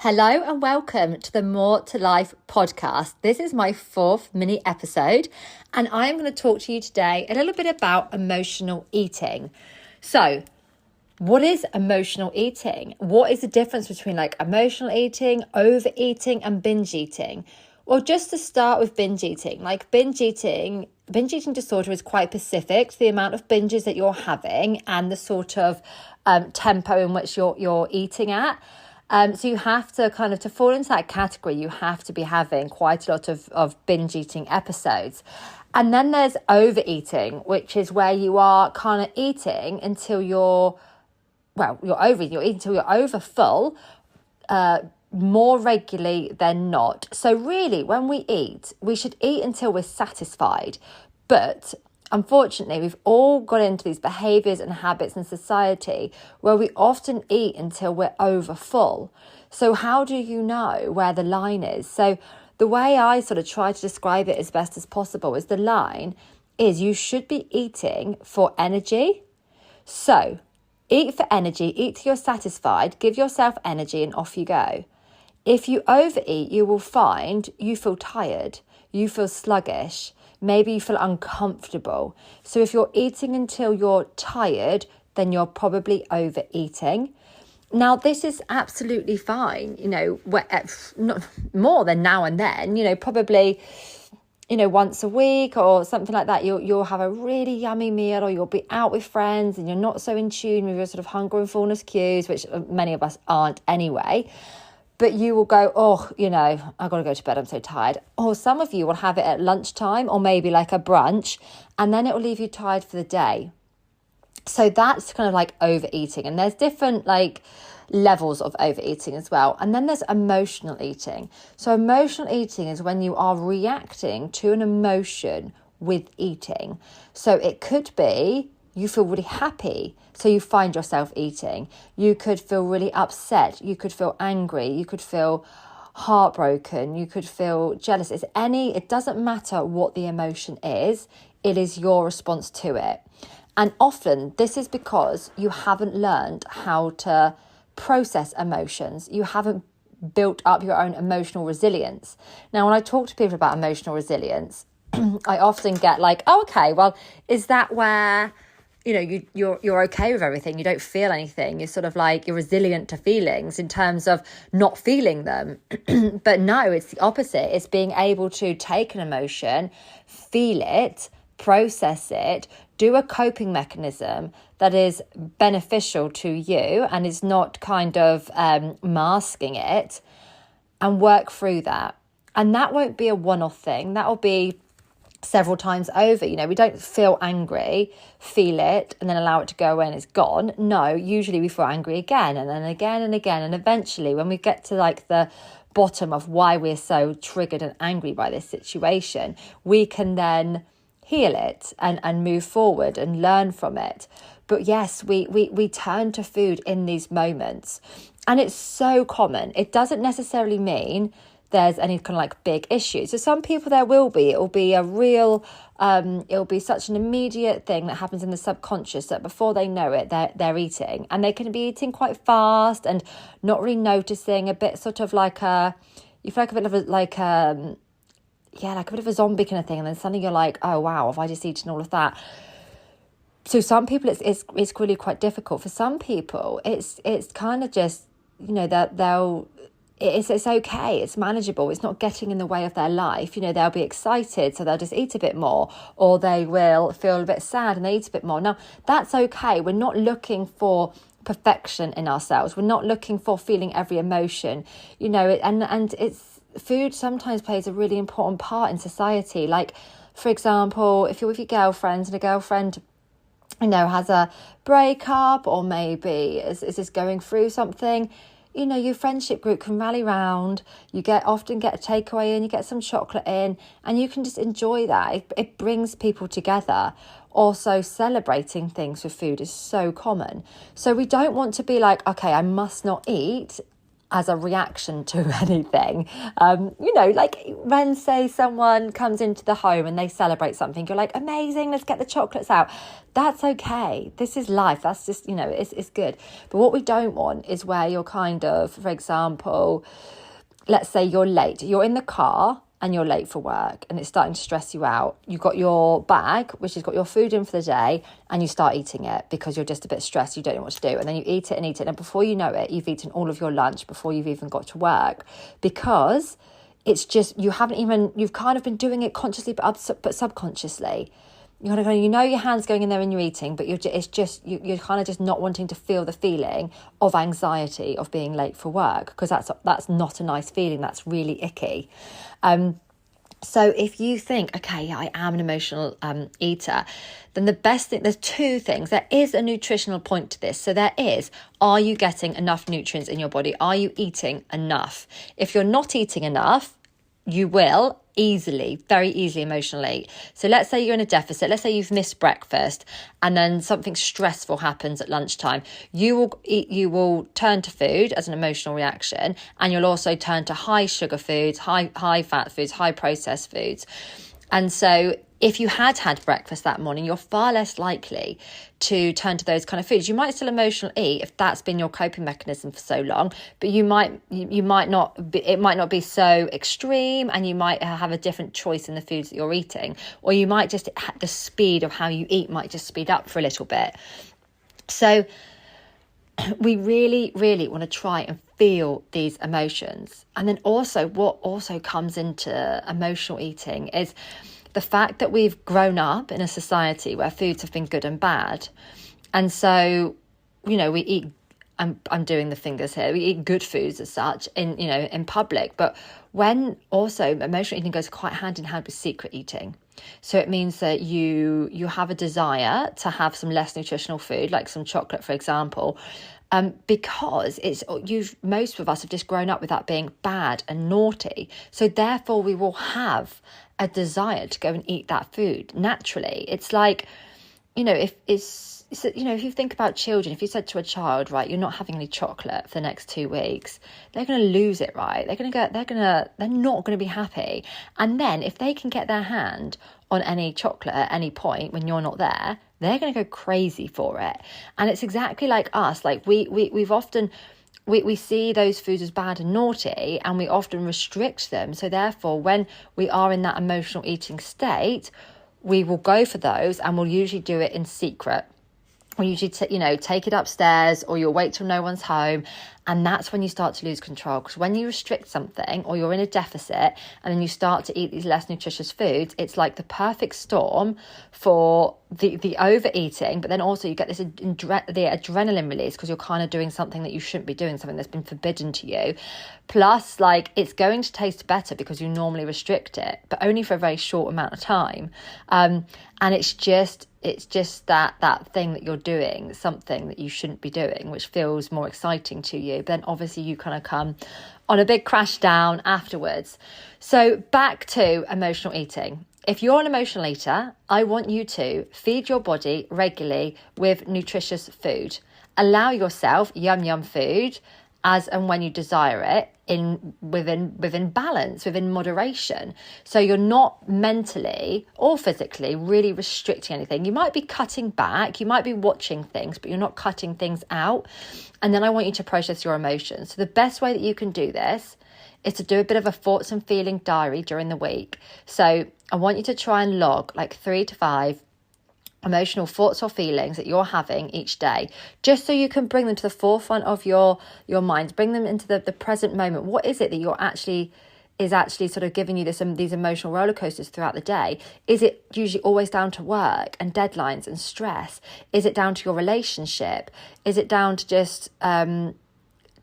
Hello and welcome to the More to Life podcast. This is my fourth mini episode, and I'm going to talk to you today a little bit about emotional eating. So, what is emotional eating? What is the difference between emotional eating, overeating, and binge eating? Well, just to start with binge eating, binge eating disorder is quite specific to the amount of binges that you're having and the sort of tempo in which you're eating at. So you have to to fall into that category, you have to be having quite a lot of binge eating episodes. And then there's overeating, which is where you are kind of eating until you're overeating. You're eating until you're over full, more regularly than not. So really, when we eat, we should eat until we're satisfied. But unfortunately, we've all got into these behaviours and habits in society where we often eat until we're over full. So how do you know where the line is? So the way I sort of try to describe it as best as possible is the line is you should be eating for energy. So eat for energy, eat till you're satisfied, give yourself energy and off you go. If you overeat, you will find you feel tired, you feel sluggish, maybe you feel uncomfortable. So if you're eating until you're tired, then you're probably overeating. Now, this is absolutely fine, not more than now and then, probably, once a week or something like that, you'll have a really yummy meal, or you'll be out with friends and you're not so in tune with your sort of hunger and fullness cues, which many of us aren't anyway. But you will go, I've got to go to bed, I'm so tired. Or some of you will have it at lunchtime or maybe like a brunch, and then it will leave you tired for the day. So that's kind of like overeating. And there's different levels of overeating as well. And then there's emotional eating. So emotional eating is when you are reacting to an emotion with eating. So it could be you feel really happy, so you find yourself eating. You could feel really upset. You could feel angry. You could feel heartbroken. You could feel jealous. It doesn't matter what the emotion is. It is your response to it. And often this is because you haven't learned how to process emotions. You haven't built up your own emotional resilience. Now, when I talk to people about emotional resilience, I often get is that where you're okay with everything, you don't feel anything, you're sort of you're resilient to feelings in terms of not feeling them? But no, it's the opposite. It's being able to take an emotion, feel it, process it, do a coping mechanism that is beneficial to you and is not masking it, and work through that. And that won't be a one-off thing. That will be several times over. We don't feel angry, feel it, and then allow it to go away and it's gone. No, usually we feel angry again and then again and again. And eventually when we get to the bottom of why we're so triggered and angry by this situation, we can then heal it and move forward and learn from it. But yes, we turn to food in these moments. And it's so common. It doesn't necessarily mean there's any big issues. So some people there will be. It'll be a real, it'll be such an immediate thing that happens in the subconscious that before they know it, they're eating. And they can be eating quite fast and not really noticing, a bit sort of you feel like a bit of a bit of a zombie kind of thing. And then suddenly you're like, oh wow, have I just eaten all of that? So some people it's really quite difficult. For some people, it's kind of just, that it's okay, it's manageable, it's not getting in the way of their life. They'll be excited, so they'll just eat a bit more, or they will feel a bit sad and they eat a bit more. Now, that's okay. We're not looking for perfection in ourselves. We're not looking for feeling every emotion, and it's food sometimes plays a really important part in society. For example, if you're with your girlfriends and a girlfriend has a breakup, or maybe is just going through something, your friendship group can rally round. You often get a takeaway in, you get some chocolate in, and you can just enjoy that. It brings people together. Also, celebrating things with food is so common. So we don't want to be okay, I must not eat as a reaction to anything. Like when, say, someone comes into the home and they celebrate something, you're like, amazing, let's get the chocolates out. That's okay. This is life. That's just, it's good. But what we don't want is where you're kind of, for example, let's say you're late. You're in the car and you're late for work and it's starting to stress you out. You've got your bag, which has got your food in for the day, and you start eating it because you're just a bit stressed. You don't know what to do. And then you eat it and eat it. And before you know it, you've eaten all of your lunch before you've even got to work, because it's just, you've kind of been doing it consciously, but subconsciously. Your hand's going in there and you're eating, but you're kind of just not wanting to feel the feeling of anxiety of being late for work, because that's not a nice feeling. That's really icky. So if you think, okay, yeah, I am an emotional eater, then the best thing, there's two things. There is a nutritional point to this. So there is, are you getting enough nutrients in your body? Are you eating enough? If you're not eating enough, you will very easily emotionally. So let's say you're in a deficit. Let's say you've missed breakfast and then something stressful happens at lunchtime. You will turn to food as an emotional reaction, and you'll also turn to high sugar foods, high fat foods, high processed foods. And so if you had breakfast that morning, you're far less likely to turn to those kind of foods. You might still emotionally eat if that's been your coping mechanism for so long, but it might not be so extreme, and you might have a different choice in the foods that you're eating, or you might just, the speed of how you eat might just speed up for a little bit. So we really, really want to try and feel these emotions. And then also, what also comes into emotional eating is the fact that we've grown up in a society where foods have been good and bad. And so, we eat, I'm doing the fingers here, we eat good foods as such in public. But when also emotional eating goes quite hand in hand with secret eating. So it means that you have a desire to have some less nutritional food, like some chocolate, for example, because most of us have just grown up with that being bad and naughty. So therefore we will have a desire to go and eat that food naturally. It's like, if you think about children, if you said to a child, right, you're not having any chocolate for the next 2 weeks, they're going to lose it, right? They're not going to be happy. And then if they can get their hand on any chocolate at any point when you're not there, they're going to go crazy for it. And it's exactly like us. Like we've often, we see those foods as bad and naughty, and we often restrict them. So therefore, when we are in that emotional eating state, we will go for those, and we'll usually do it in secret. We'll usually take it upstairs, or you'll wait till no one's home. And that's when you start to lose control, because when you restrict something or you're in a deficit and then you start to eat these less nutritious foods, it's like the perfect storm for the overeating. But then also you get the adrenaline release, because you're kind of doing something that you shouldn't be doing, something that's been forbidden to you. Plus, like, it's going to taste better because you normally restrict it, but only for a very short amount of time. And it's just that thing that you're doing, something that you shouldn't be doing, which feels more exciting to you. But then obviously you kind of come on a big crash down afterwards. So back to emotional eating. If you're an emotional eater, I want you to feed your body regularly with nutritious food. Allow yourself yum food as and when you desire it, within balance, within moderation. So you're not mentally or physically really restricting anything. You might be cutting back, you might be watching things, but you're not cutting things out. And then I want you to process your emotions. So the best way that you can do this is to do a bit of a thoughts and feeling diary during the week. So I want you to try and log like 3 to 5 emotional thoughts or feelings that you're having each day, just so you can bring them to the forefront of your mind, bring them into the present moment. What is it that is actually sort of giving you these emotional roller coasters throughout the day? Is it usually always down to work and deadlines and stress? Is it down to your relationship? Is it down to just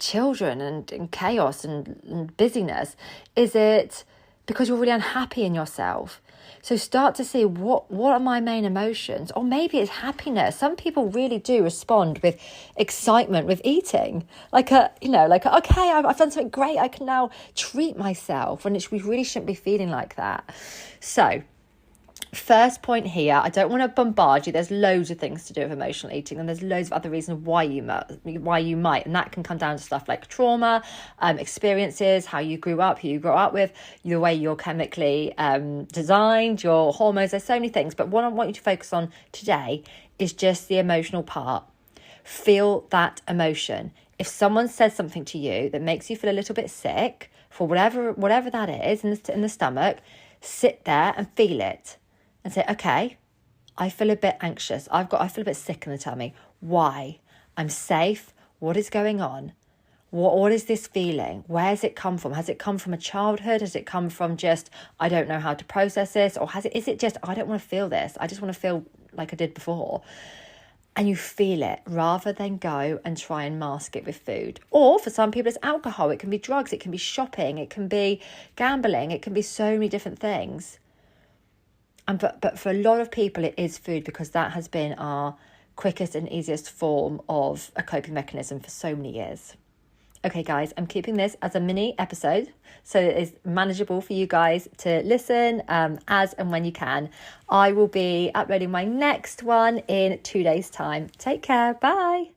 children and chaos and busyness? Is it because you're really unhappy in yourself? So start to see what are my main emotions, or maybe it's happiness. Some people really do respond with excitement with eating, okay, I've done something great, I can now treat myself, when we really shouldn't be feeling like that. So First point here, I don't want to bombard you. There's loads of things to do with emotional eating, and there's loads of other reasons why you might, and that can come down to stuff like trauma, experiences, how you grew up, who you grew up with, the way you're chemically designed, your hormones. There's so many things, but what I want you to focus on today is just the emotional part. Feel that emotion. If someone says something to you that makes you feel a little bit sick, for whatever that is in the stomach, sit there and feel it. And say, okay, I feel a bit anxious. I feel a bit sick in the tummy. Why? I'm safe. What is going on? What is this feeling? Where has it come from? Has it come from a childhood? Has it come from just, I don't know how to process this? Or is it just, I don't want to feel this. I just want to feel like I did before. And you feel it rather than go and try and mask it with food. Or for some people, it's alcohol. It can be drugs. It can be shopping. It can be gambling. It can be so many different things. But for a lot of people, it is food, because that has been our quickest and easiest form of a coping mechanism for so many years. Okay, guys, I'm keeping this as a mini episode, so it is manageable for you guys to listen as and when you can. I will be uploading my next one in 2 days' time. Take care. Bye.